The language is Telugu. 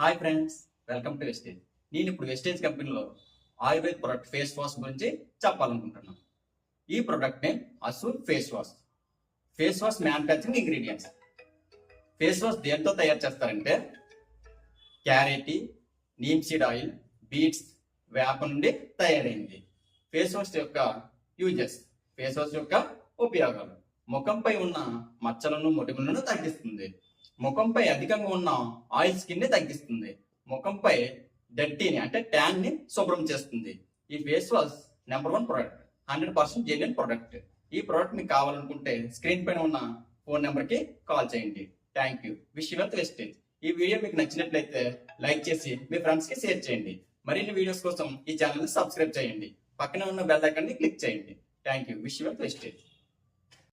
Hi friends, welcome to Vestige. నేను ఇప్పుడు వెస్టేజ్ కంపెనీలో ఆయుర్వేద్ ప్రొడక్ట్ ఫేస్ వాష్ గురించి చెప్పాలనుకుంటున్నాను. ఈ ప్రొడక్ట్ నేమ్ అసూర్ face wash. Face wash manufacturing ingredients. Face wash దేంతో తయారు చేస్తారంటే క్యారెటీ, నీమ్ సీడ్ ఆయిల్, బీట్స్, వేప నుండి తయారైంది. ఫేస్ వాష్ యొక్క యూజెస్. ఫేస్ వాష్ యొక్క ఉపయోగాలు: ముఖంపై ఉన్న మచ్చలను, మొటిమలను తగ్గిస్తుంది. ముఖంపై అధికంగా ఉన్న ఆయిల్ స్కిన్ ని తగ్గిస్తుంది. ముఖంపై డర్టీని అంటే ట్యాన్ ని శుభ్రం చేస్తుంది. ఈ face wash number 1 product, 100% genuine product. ఈ ప్రొడక్ట్ మీకు కావాలనుకుంటే స్క్రీన్ పైన ఉన్న ఫోన్ నెంబర్ కి కాల్ చేయండి. Thank you. Wish you well Vestige. ఈ వీడియో మీకు నచ్చినట్లయితే లైక్ చేసి మీ ఫ్రెండ్స్ కి షేర్ చేయండి. మరిన్ని వీడియోస్ కోసం ఈ ఛానల్ ని సబ్స్క్రైబ్ చేయండి. పక్కన ఉన్న బెల్ ఐకాన్ ని క్లిక్ చేయండి. Thank you. Wish you well wastage.